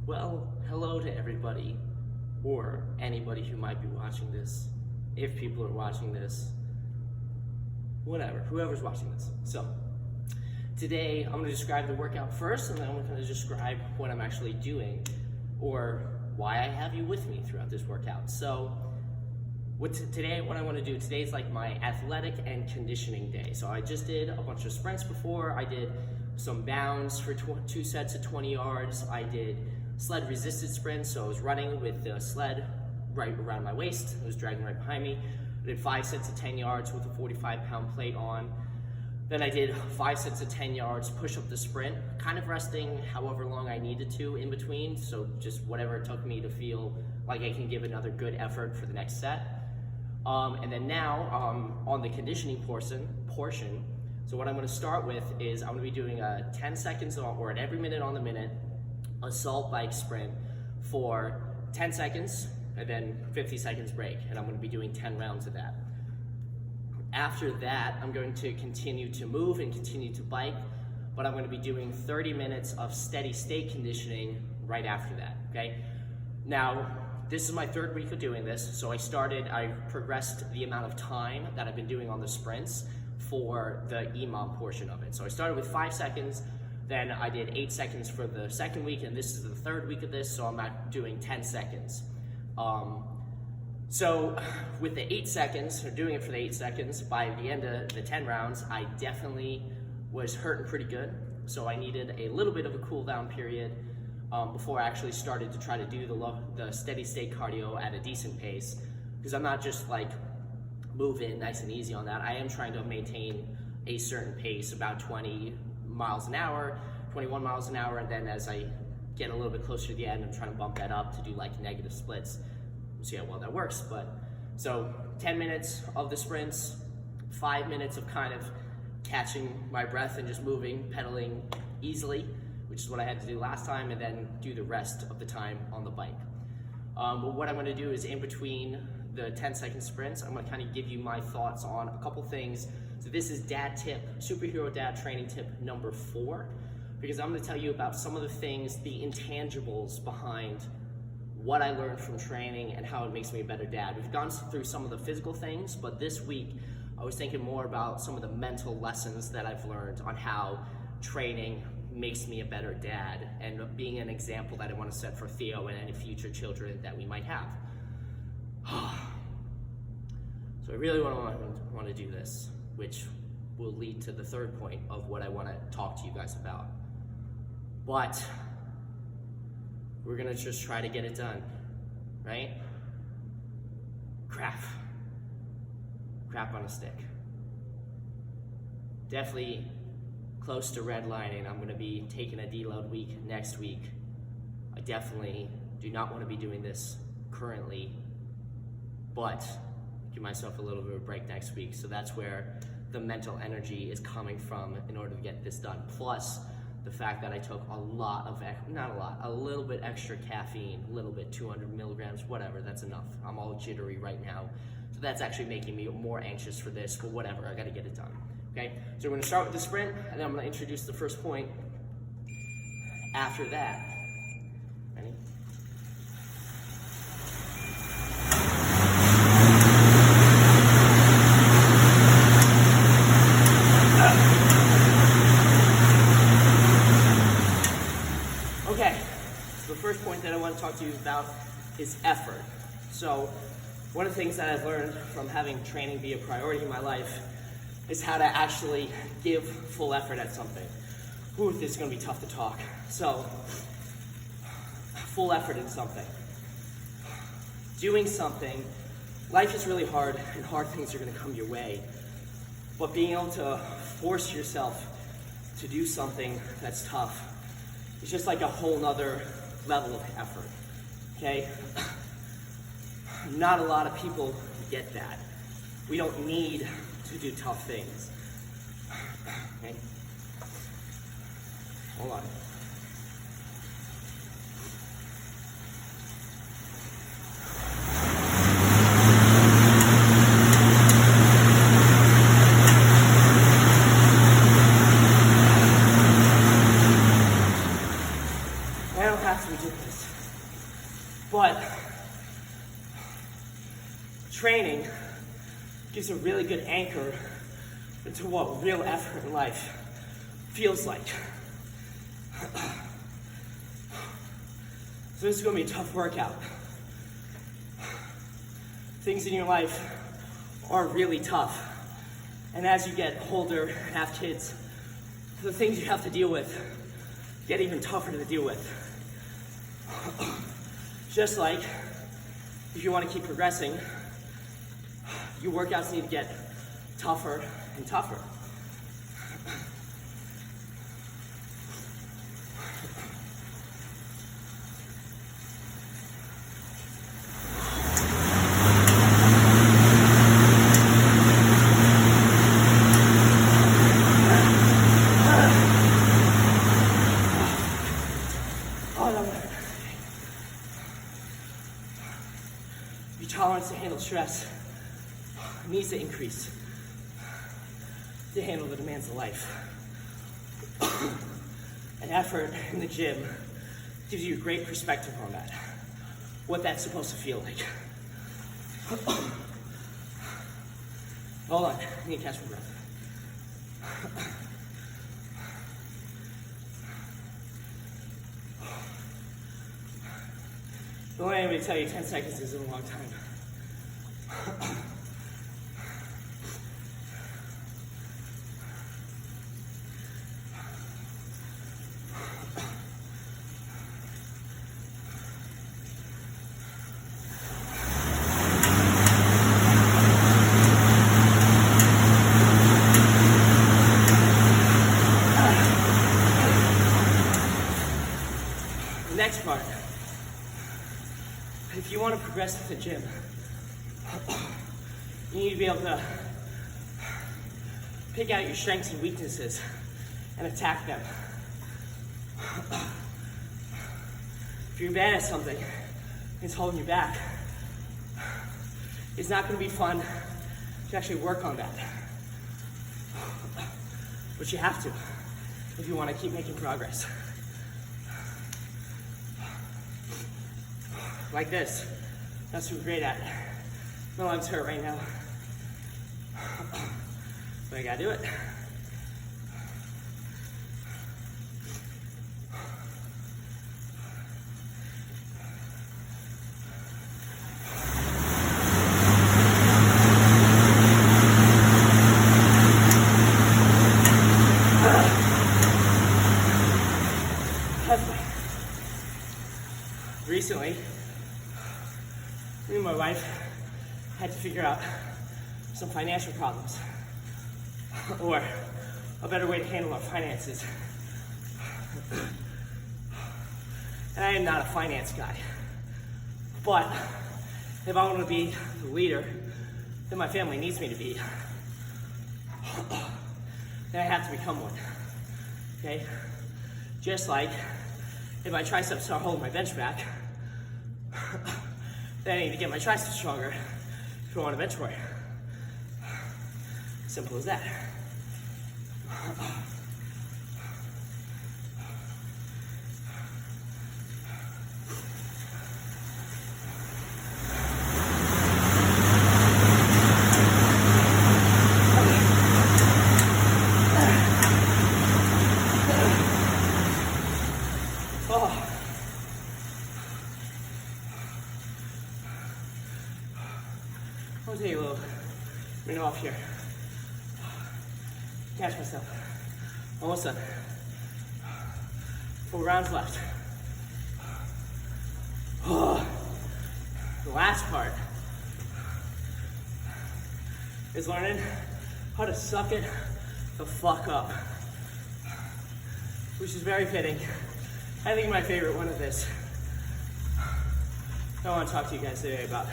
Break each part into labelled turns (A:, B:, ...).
A: Well, hello to everybody, or anybody who might be watching this, if people are watching this, whatever, whoever's watching this. So, today I'm going to describe the workout first, and then I'm going to describe what I'm actually doing, or why I have you with me throughout this workout. So, today what I want to do, today is like my athletic and conditioning day. So I just did a bunch of sprints before, I did some bounds for 2 sets of 20 yards, I did sled resisted sprints, so I was running with the sled right around my waist, it was dragging right behind me. I did 5 sets of 10 yards with a 45-pound plate on. Then I did 5 sets of 10 yards, push up the sprint, kind of resting however long I needed to in between, so just whatever it took me to feel like I can give another good effort for the next set. And then now, on the conditioning portion, so what I'm going to start with is I'm going to be doing a 10 seconds or at every minute on the minute assault bike sprint for 10 seconds and then 50 seconds break, and I'm going to be doing 10 rounds of that. After that, I'm going to continue to move and continue to bike, but I'm going to be doing 30 minutes of steady state conditioning right after that, okay? Now, this is my 3rd week of doing this, so I progressed the amount of time that I've been doing on the sprints for the EMOM portion of it. So I started with 5 seconds, then I did 8 seconds for the 2nd week, and this is the 3rd week of this, so I'm doing 10 seconds. So with the 8 seconds, or doing it for the 8 seconds, by the end of the 10 rounds, I definitely was hurting pretty good. So I needed a little bit of a cool down period before I actually started to try to do the steady state cardio at a decent pace, because I'm not just like moving nice and easy on that. I am trying to maintain a certain pace, about 20 miles an hour, 21 miles an hour, and then as I get a little bit closer to the end, I'm trying to bump that up to do like negative splits. We'll see how well that works. But so 10 minutes of the sprints, 5 minutes of kind of catching my breath and just moving, pedaling easily, which is what I had to do last time, and then do the rest of the time on the bike. But what I'm going to do is in between the 10-second sprints, I'm going to kind of give you my thoughts on a couple things. So this is dad tip, superhero dad training tip number 4, because I'm going to tell you about some of the things, the intangibles behind what I learned from training and how it makes me a better dad. We've gone through some of the physical things, but this week I was thinking more about some of the mental lessons that I've learned on how training makes me a better dad and being an example that I want to set for Theo and any future children that we might have. So I really want to do this, which will lead to the 3rd point of what I want to talk to you guys about. But we're gonna just try to get it done, right? Crap on a stick. Definitely close to redlining. I'm gonna be taking a deload week next week. I definitely do not want to be doing this currently, but give myself a little bit of a break next week. So that's where the mental energy is coming from in order to get this done. Plus the fact that I took a little bit extra caffeine, a little bit, 200 milligrams, whatever, that's enough. I'm all jittery right now. So that's actually making me more anxious for this, but whatever, I gotta get it done. Okay, so we're gonna start with the sprint, and then I'm gonna introduce the first point after that. Ready? Okay, so the first point that I want to talk to you about is effort. So one of the things that I've learned from having training be a priority in my life is how to actually give full effort at something. Ooh, this is going to be tough to talk. So, full effort in something. Doing something, life is really hard and hard things are going to come your way. But being able to force yourself to do something that's tough, it's just like a whole nother level of effort, okay? Not a lot of people get that. We don't need to do tough things, okay? Hold on. this. But training gives a really good anchor into what real effort in life feels like. So this is going to be a tough workout. Things in your life are really tough. And as you get older and have kids, the things you have to deal with get even tougher to deal with. Just like if you want to keep progressing, your workouts need to get tougher and tougher. Your tolerance to handle stress needs to increase to handle the demands of life. An effort in the gym gives you a great perspective on that, what that's supposed to feel like. Hold on, I need to catch my breath. Don't let anybody tell you 10 seconds isn't a long time. The next part. If you want to progress with the gym, you need to be able to pick out your strengths and weaknesses and attack them. If you're bad at something, it's holding you back. It's not going to be fun to actually work on that. But you have to if you want to keep making progress. Like this. That's what we're great at. My legs hurt right now. But I gotta do it. Recently, me and my wife had to figure out some financial problems, or a better way to handle our finances. And I am not a finance guy, but if I want to be the leader that my family needs me to be, then I have to become one, okay? Just like if my triceps are holding my bench back, then I need to get my triceps stronger if I want to bench more. Simple as that. I'll take a little minute off here. Catch myself. Almost done. 4 rounds left. The last part is learning how to suck it the fuck up, which is very fitting. I think my favorite one of this I want to talk to you guys today about.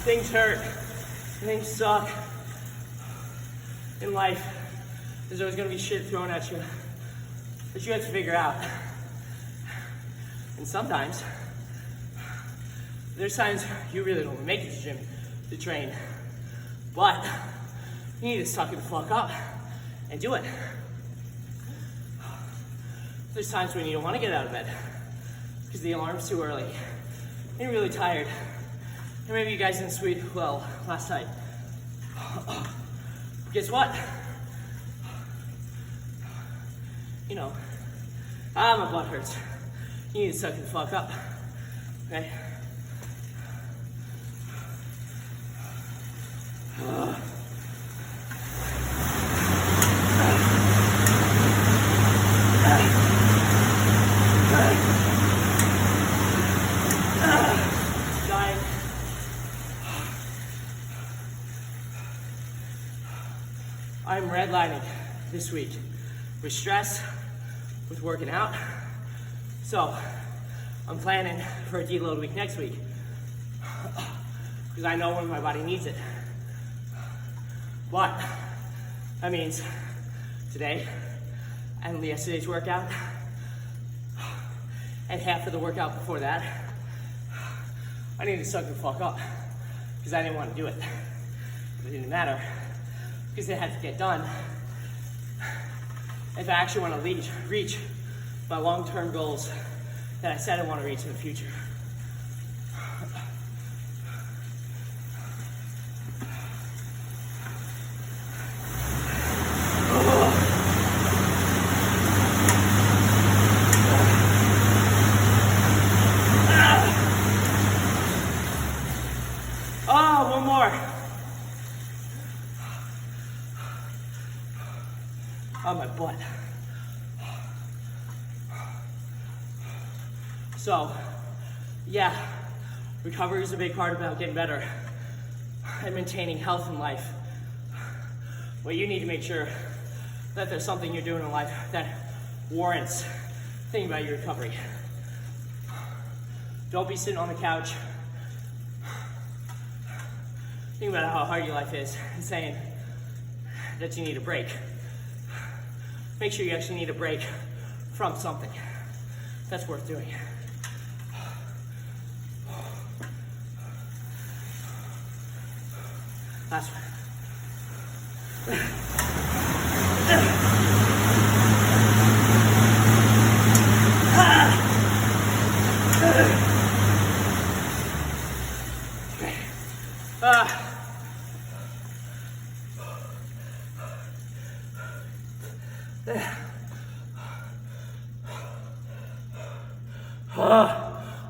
A: Things hurt. Things suck in life. There's always gonna be shit thrown at you that you have to figure out. And sometimes, there's times you really don't make it to the gym to train, but you need to suck it the fuck up and do it. There's times when you don't want to get out of bed because the alarm's too early and you're really tired. And maybe you guys didn't sleep well last night. Guess what? You know, my butt hurts. You need to suck it the fuck up, okay? I'm redlining this week with stress, with working out. So I'm planning for a deload week next week because I know when my body needs it. But that means today and yesterday's workout and half of the workout before that, I need to suck the fuck up because I didn't want to do it. It didn't matter because it had to get done if I actually want to reach my long-term goals that I said I want to reach in the future. Oh, one more. On my butt. So, yeah, recovery is a big part about getting better and maintaining health in life. But you need to make sure that there's something you're doing in life that warrants thinking about your recovery. Don't be sitting on the couch thinking about how hard your life is and saying that you need a break. Make sure you actually need a break from something that's worth doing. Last one.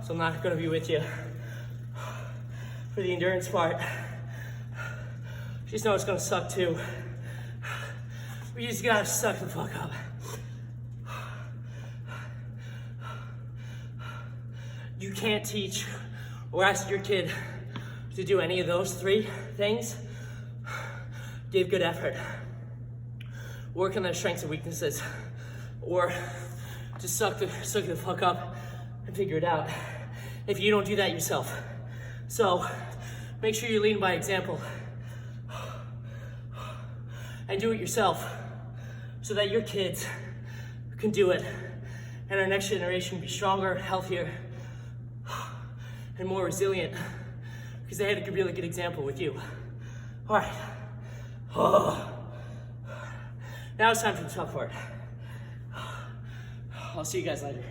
A: So I'm not going to be with you for the endurance part. Just know it's going to suck too. We just got to suck the fuck up. You can't teach or ask your kid to do any of those three things. Give good effort. Work on their strengths and weaknesses. Or just suck the fuck up and figure it out if you don't do that yourself. So make sure you're leading by example and do it yourself so that your kids can do it and our next generation be stronger, healthier, and more resilient because they had a really good example with you. All right. Now it's time for the tough part. I'll see you guys later.